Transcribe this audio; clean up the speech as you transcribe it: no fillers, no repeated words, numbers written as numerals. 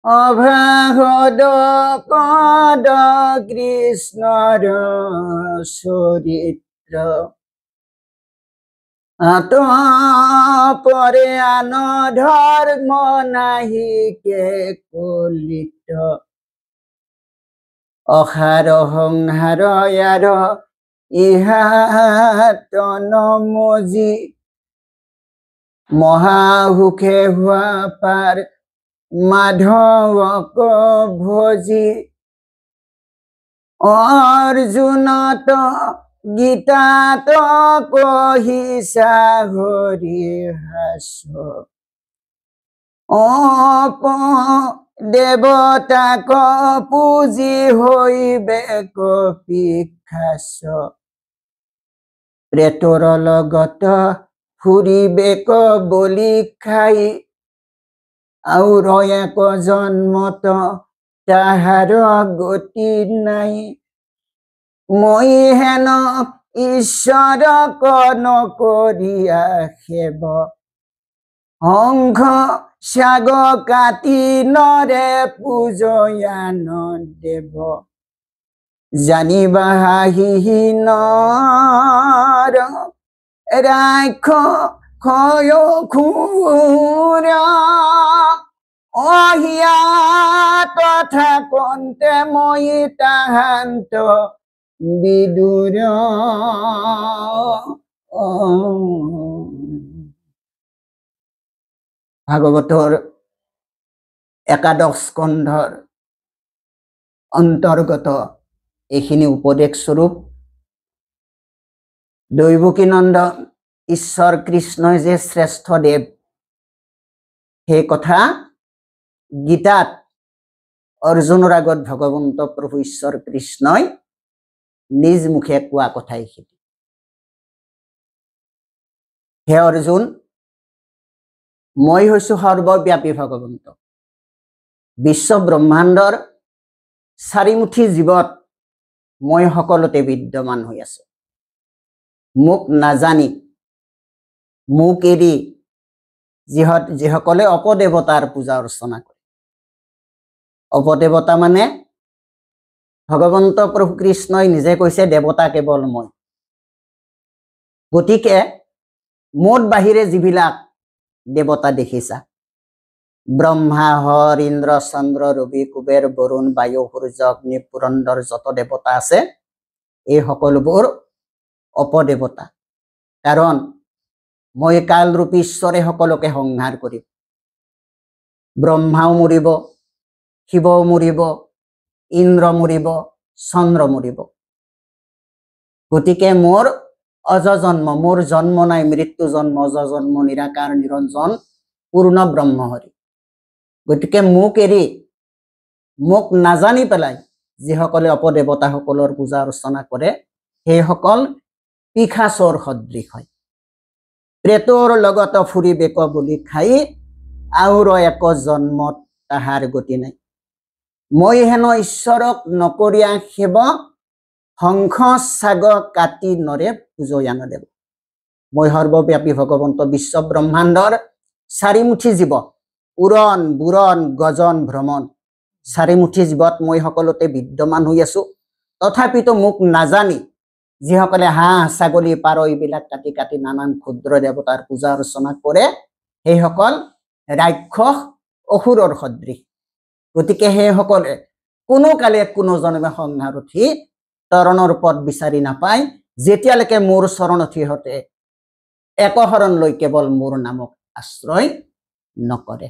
অভাগদ পদ কৃষ্ণৰ চৰিত্ৰ পৰে আন ধৰ্ম নাহিকে কলিত অসাৰ সংহাৰ ইয়াৰ ইহাত নমজি মহাসুখে হোৱা পাৰ মাধৱক ভজি অৰ্জুনত গীতাত কহিছা হৰি হাস অপ দেৱতাক পুজি হৈবে কপিখাস প্ৰেতৰ লগত ফুৰিবে ক বলি খাই আউৰ এক জন্মত তাহাৰ গতি নাই মই হেন ঈশ্বৰক নকৰিয়া সেৱ শংখ সাগ কাটি নৰে পূজয়ান দেৱ জানিবা হাঁহিহীন ৰাক্ষ ক্ষয় খুৰ অহিয়া তথা কন্তে মই তাহান্ত বিদুৰ ভাগৱতৰ একাদশ স্কন্ধৰ অন্তৰ্গত এইখিনি উপদেশ স্বৰূপ দৈৱকীনন্দন ঈশ্বৰ কৃষ্ণই যে শ্ৰেষ্ঠ দেৱ সেই কথা গীতাত অৰ্জুনৰ আগত ভগৱন্ত প্ৰভু ঈশ্বৰ কৃষ্ণই নিজ মুখে কোৱা কথা এইখিনি হে অৰ্জুন মই হৈছো সৰ্বব্যাপী ভগৱন্ত বিশ্ব ব্ৰহ্মাণ্ডৰ চাৰিমুঠি জীৱত মই সকলোতে বিদ্যমান হৈ আছো মোক নাজানি মোক এৰি যিসকলে অপদেৱতাৰ পূজা অৰ্চনা কৰে অপদেৱতা মানে ভগৱন্ত প্ৰভু কৃষ্ণই নিজে কৈছে দেৱতা কেৱল মই গতিকে মোৰ বাহিৰে যিবিলাক দেৱতা দেখিছা ব্ৰহ্মা হৰ ইন্দ্ৰ চন্দ্ৰ ৰবি কুবেৰ বৰুণ বায়ু সূৰ্য অগ্নি পুৰন্দৰ যত দেৱতা আছে এই সকলোবোৰ অপদেৱতা কাৰণ মই কালৰূপী ঈশ্বৰে সকলোকে সংহাৰ কৰিম ব্ৰহ্মাও মৰিব শিৱও মৰিব ইন্দ্ৰ মৰিব চন্দ্ৰ মৰিব গতিকে মোৰ অজজন্ম মোৰ জন্ম নাই মৃত্যু জন্ম অজজন্ম নিৰাকাৰ নিৰঞ্জন পূৰ্ণ ব্ৰহ্ম হৰি গতিকে মোক এৰি মোক নাজানি পেলাই যিসকলে অপদেৱতাসকলৰ পূজা অৰ্চনা কৰে সেইসকল পিশাচৰ সদৃশ হয় প্ৰেতৰ লগত ফুৰিবে ক বুলি খাই আউৰ এক জন্মত তাহাৰ গতি নাই মই হেন ঈশ্বৰক নকৰিয়া সেৱ শংখ সাগ কাটি নৰে পূজয়ান দেৱ মই সৰ্বব্যাপী ভগৱন্ত বিশ্ব ব্ৰহ্মাণ্ডৰ চাৰিমুঠি জীৱ উৰণ বুৰণ গজন ভ্ৰমণ চাৰিমুঠি জীৱত মই সকলোতে বিদ্যমান হৈ আছো তথাপিতো মোক নাজানি যিসকলে হাঁহ ছাগলী পাৰ এইবিলাক কাটি কাটি নানান ক্ষুদ্ৰ দেৱতাৰ পূজা অৰ্চনা কৰে সেইসকল ৰাক্ষস অসুৰৰ সদৃশ গতিকে সেইসকলে কোনো কালে কোনো জনমে সংহাৰ উঠি তৰণৰ পথ বিচাৰি নাপায় যেতিয়ালৈকে মোৰ চৰণত সিহঁতে একশৰণ লৈ কেৱল মোৰ নামক আশ্ৰয় নকৰে